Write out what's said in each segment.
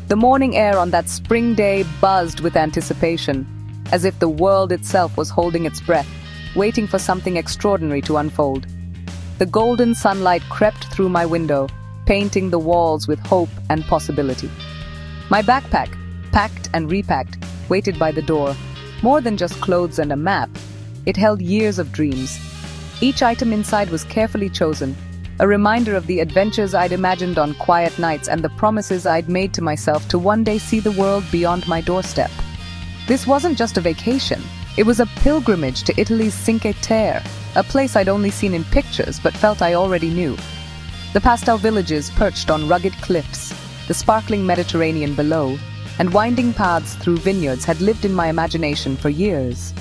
The morning air on that spring day buzzed with anticipation, as if the world itself was holding its breath, waiting for something extraordinary to unfold. The golden sunlight crept through my window, painting the walls with hope and possibility. My backpack, packed and repacked, waited by the door. More than just clothes and a map, it held years of dreams. Each item inside was carefully chosen, a reminder of the adventures I'd imagined on quiet nights and the promises I'd made to myself to one day see the world beyond my doorstep. This wasn't just a vacation, it was a pilgrimage to Italy's Cinque Terre, a place I'd only seen in pictures but felt I already knew. The pastel villages perched on rugged cliffs, the sparkling Mediterranean below, and winding paths through vineyards had lived in my imagination for years.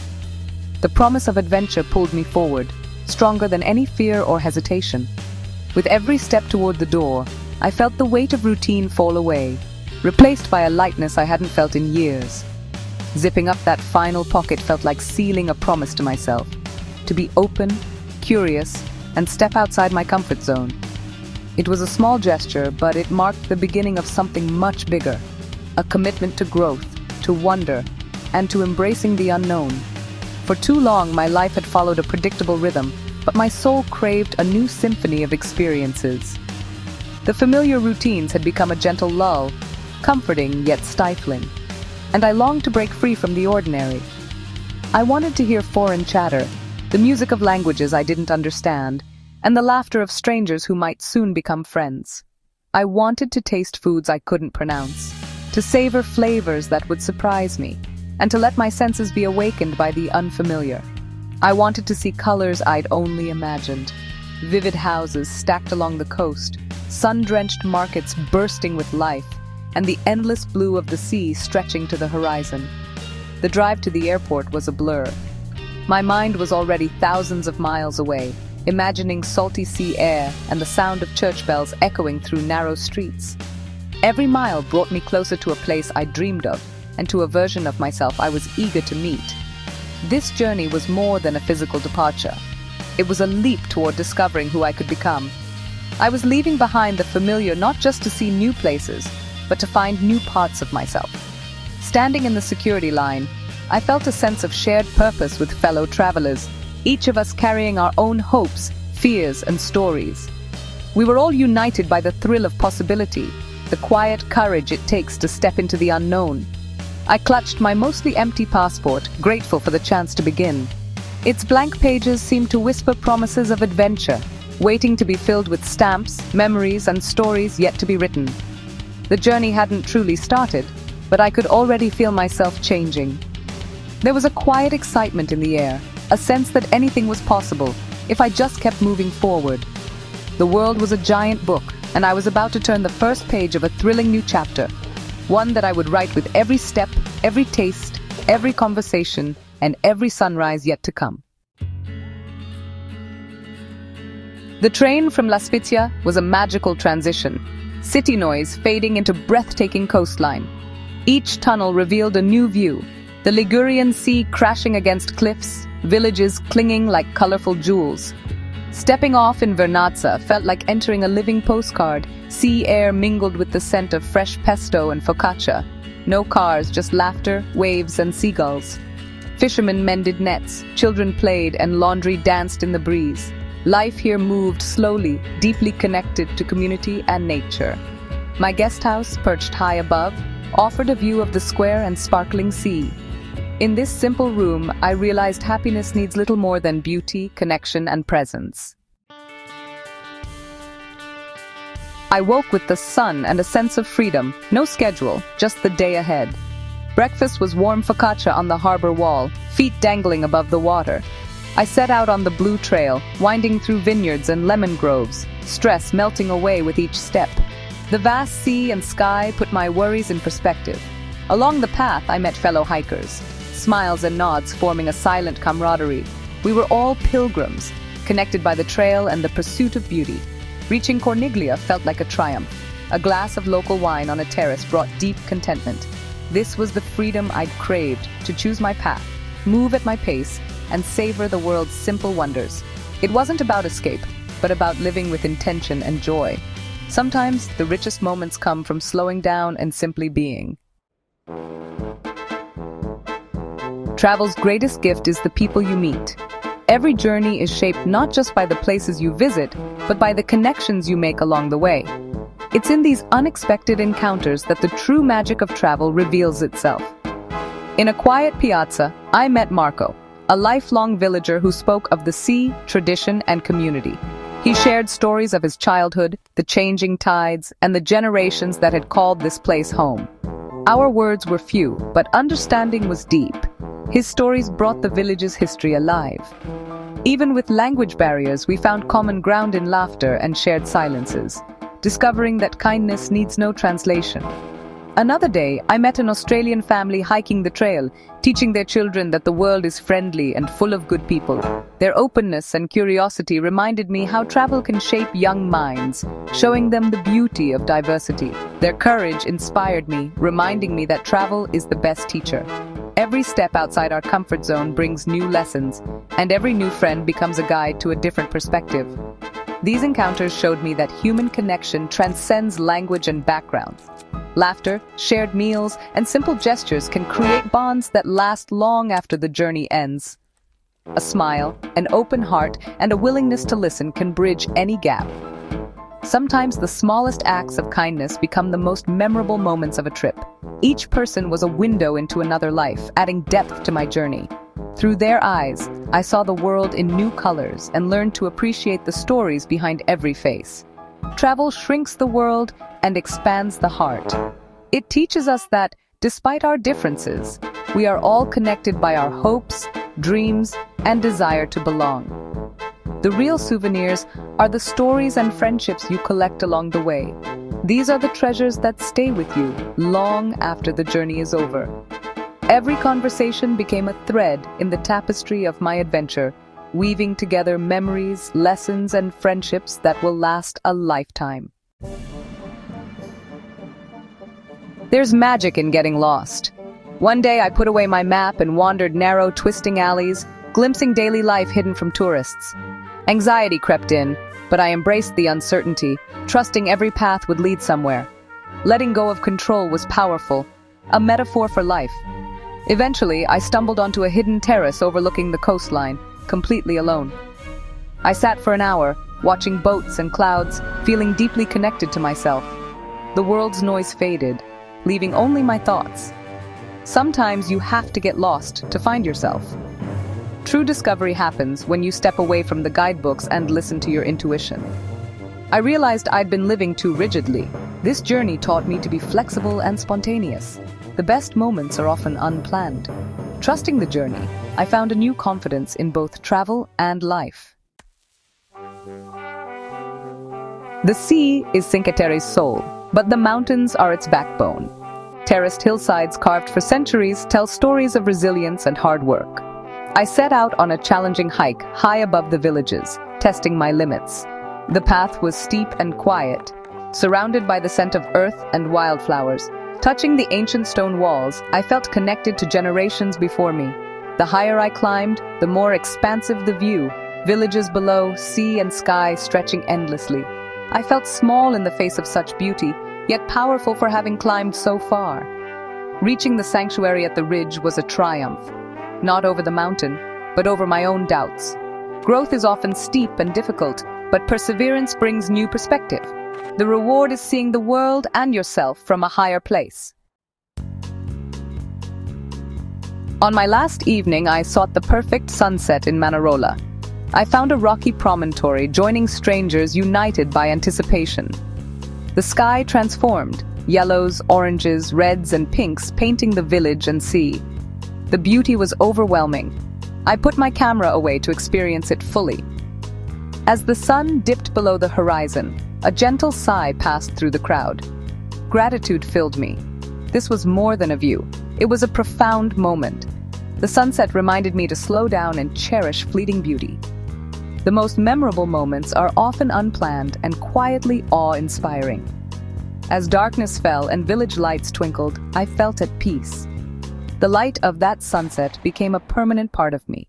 The promise of adventure pulled me forward, stronger than any fear or hesitation. With every step toward the door, I felt the weight of routine fall away, replaced by a lightness I hadn't felt in years. Zipping up that final pocket felt like sealing a promise to myself, to be open, curious, and step outside my comfort zone. It was a small gesture, but it marked the beginning of something much bigger, a commitment to growth, to wonder, and to embracing the unknown. For too long, my life had followed a predictable rhythm, but my soul craved a new symphony of experiences. The familiar routines had become a gentle lull, comforting yet stifling, and I longed to break free from the ordinary. I wanted to hear foreign chatter, the music of languages I didn't understand, and the laughter of strangers who might soon become friends. I wanted to taste foods I couldn't pronounce, to savor flavors that would surprise me, and to let my senses be awakened by the unfamiliar. I wanted to see colors I'd only imagined. Vivid houses stacked along the coast, sun-drenched markets bursting with life, and the endless blue of the sea stretching to the horizon. The drive to the airport was a blur. My mind was already thousands of miles away, imagining salty sea air and the sound of church bells echoing through narrow streets. Every mile brought me closer to a place I dreamed of, and to a version of myself I was eager to meet. This journey was more than a physical departure. It was a leap toward discovering who I could become. I was leaving behind the familiar not just to see new places, but to find new parts of myself. Standing in the security line, I felt a sense of shared purpose with fellow travelers, each of us carrying our own hopes, fears, and stories. We were all united by the thrill of possibility, the quiet courage it takes to step into the unknown. I clutched my mostly empty passport, grateful for the chance to begin. Its blank pages seemed to whisper promises of adventure, waiting to be filled with stamps, memories, and stories yet to be written. The journey hadn't truly started, but I could already feel myself changing. There was a quiet excitement in the air, a sense that anything was possible if I just kept moving forward. The world was a giant book, and I was about to turn the first page of a thrilling new chapter, one that I would write with every step, every taste, every conversation, and every sunrise yet to come. The train from La Spezia was a magical transition, city noise fading into breathtaking coastline. Each tunnel revealed a new view, the Ligurian Sea crashing against cliffs, villages clinging like colorful jewels. Stepping off in Vernazza felt like entering a living postcard, sea air mingled with the scent of fresh pesto and focaccia. No cars, just laughter, waves, and seagulls. Fishermen mended nets, children played, and laundry danced in the breeze. Life here moved slowly, deeply connected to community and nature. My guest house, perched high above, offered a view of the square and sparkling sea. In this simple room, I realized happiness needs little more than beauty, connection, and presence. I woke with the sun and a sense of freedom, no schedule, just the day ahead. Breakfast was warm focaccia on the harbor wall, feet dangling above the water. I set out on the blue trail, winding through vineyards and lemon groves, stress melting away with each step. The vast sea and sky put my worries in perspective. Along the path, I met fellow hikers, smiles and nods forming a silent camaraderie. We were all pilgrims, connected by the trail and the pursuit of beauty. Reaching Corniglia felt like a triumph. A glass of local wine on a terrace brought deep contentment. This was the freedom I'd craved, to choose my path, move at my pace, and savor the world's simple wonders. It wasn't about escape, but about living with intention and joy. Sometimes the richest moments come from slowing down and simply being. Travel's greatest gift is the people you meet. Every journey is shaped not just by the places you visit, but by the connections you make along the way. It's in these unexpected encounters that the true magic of travel reveals itself. In a quiet piazza, I met Marco, a lifelong villager who spoke of the sea, tradition, and community. He shared stories of his childhood, the changing tides, and the generations that had called this place home. Our words were few, but understanding was deep. His stories brought the village's history alive. Even with language barriers, we found common ground in laughter and shared silences, discovering that kindness needs no translation. Another day, I met an Australian family hiking the trail, teaching their children that the world is friendly and full of good people. Their openness and curiosity reminded me how travel can shape young minds, showing them the beauty of diversity. Their courage inspired me, reminding me that travel is the best teacher. Every step outside our comfort zone brings new lessons, and every new friend becomes a guide to a different perspective. These encounters showed me that human connection transcends language and background. Laughter, shared meals, and simple gestures can create bonds that last long after the journey ends. A smile, an open heart, and a willingness to listen can bridge any gap. Sometimes the smallest acts of kindness become the most memorable moments of a trip. Each person was a window into another life, adding depth to my journey. Through their eyes, I saw the world in new colors and learned to appreciate the stories behind every face. Travel shrinks the world and expands the heart. It teaches us that, despite our differences, we are all connected by our hopes, dreams, and desire to belong. The real souvenirs are the stories and friendships you collect along the way. These are the treasures that stay with you long after the journey is over. Every conversation became a thread in the tapestry of my adventure, weaving together memories, lessons, and friendships that will last a lifetime. There's magic in getting lost. One day I put away my map and wandered narrow, twisting alleys, glimpsing daily life hidden from tourists. Anxiety crept in, but I embraced the uncertainty, trusting every path would lead somewhere. Letting go of control was powerful, a metaphor for life. Eventually, I stumbled onto a hidden terrace overlooking the coastline, completely alone. I sat for an hour, watching boats and clouds, feeling deeply connected to myself. The world's noise faded, leaving only my thoughts. Sometimes you have to get lost to find yourself. True discovery happens when you step away from the guidebooks and listen to your intuition. I realized I'd been living too rigidly. This journey taught me to be flexible and spontaneous. The best moments are often unplanned. Trusting the journey, I found a new confidence in both travel and life. The sea is Cinque Terre's soul, but the mountains are its backbone. Terraced hillsides carved for centuries tell stories of resilience and hard work. I set out on a challenging hike high above the villages, testing my limits. The path was steep and quiet, surrounded by the scent of earth and wildflowers. Touching the ancient stone walls, I felt connected to generations before me. The higher I climbed, the more expansive the view, villages below, sea and sky stretching endlessly. I felt small in the face of such beauty, yet powerful for having climbed so far. Reaching the sanctuary at the ridge was a triumph, not over the mountain, but over my own doubts. Growth is often steep and difficult, but perseverance brings new perspective. The reward is seeing the world and yourself from a higher place. On my last evening, I sought the perfect sunset in Manarola. I found a rocky promontory, joining strangers united by anticipation. The sky transformed, yellows, oranges, reds, and pinks painting the village and sea. The beauty was overwhelming. I put my camera away to experience it fully. As the sun dipped below the horizon, a gentle sigh passed through the crowd. Gratitude filled me. This was more than a view. It was a profound moment. The sunset reminded me to slow down and cherish fleeting beauty. The most memorable moments are often unplanned and quietly awe-inspiring. As darkness fell and village lights twinkled, I felt at peace. The light of that sunset became a permanent part of me.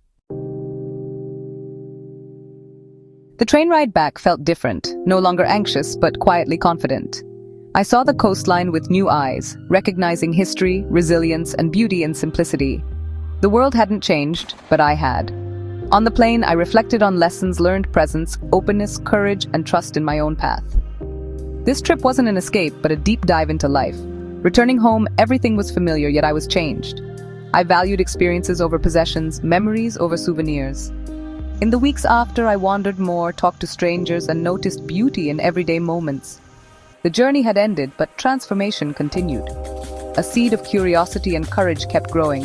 The train ride back felt different, no longer anxious, but quietly confident. I saw the coastline with new eyes, recognizing history, resilience, and beauty in simplicity. The world hadn't changed, but I had. On the plane, I reflected on lessons learned, presence, openness, courage, and trust in my own path. This trip wasn't an escape, but a deep dive into life. Returning home, everything was familiar, yet I was changed. I valued experiences over possessions, memories over souvenirs. In the weeks after, I wandered more, talked to strangers, and noticed beauty in everyday moments. The journey had ended, but transformation continued. A seed of curiosity and courage kept growing.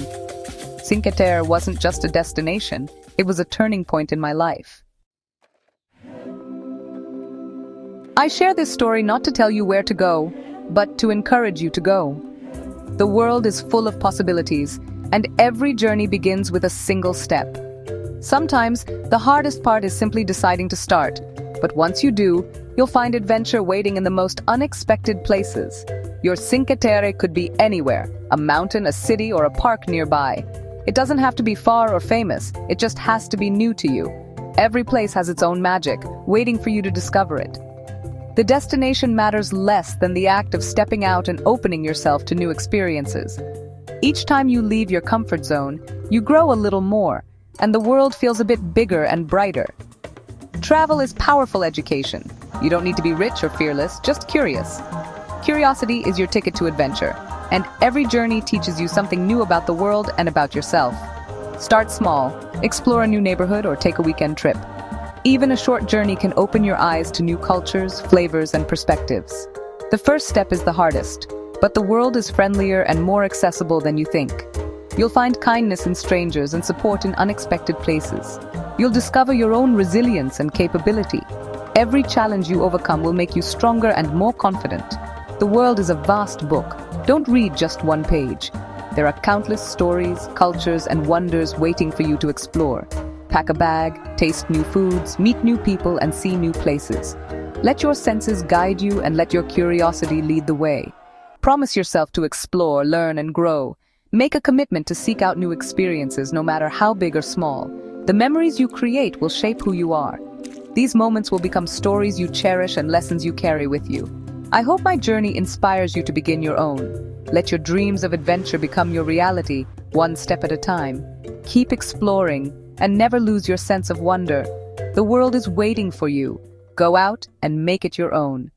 Cinque Terre wasn't just a destination, it was a turning point in my life. I share this story not to tell you where to go, but to encourage you to go. The world is full of possibilities, and every journey begins with a single step. Sometimes, the hardest part is simply deciding to start, but once you do, you'll find adventure waiting in the most unexpected places. Your Cinque Terre could be anywhere, a mountain, a city, or a park nearby. It doesn't have to be far or famous, it just has to be new to you. Every place has its own magic, waiting for you to discover it. The destination matters less than the act of stepping out and opening yourself to new experiences. Each time you leave your comfort zone, you grow a little more, and the world feels a bit bigger and brighter. Travel is powerful education. You don't need to be rich or fearless, just curious. Curiosity is your ticket to adventure, and every journey teaches you something new about the world and about yourself. Start small, explore a new neighborhood or take a weekend trip. Even a short journey can open your eyes to new cultures, flavors, and perspectives. The first step is the hardest, but the world is friendlier and more accessible than you think. You'll find kindness in strangers and support in unexpected places. You'll discover your own resilience and capability. Every challenge you overcome will make you stronger and more confident. The world is a vast book. Don't read just one page. There are countless stories, cultures, and wonders waiting for you to explore. Pack a bag, taste new foods, meet new people, and see new places. Let your senses guide you and let your curiosity lead the way. Promise yourself to explore, learn, and grow. Make a commitment to seek out new experiences, no matter how big or small. The memories you create will shape who you are. These moments will become stories you cherish and lessons you carry with you. I hope my journey inspires you to begin your own. Let your dreams of adventure become your reality, one step at a time. Keep exploring, and never lose your sense of wonder. The world is waiting for you. Go out and make it your own.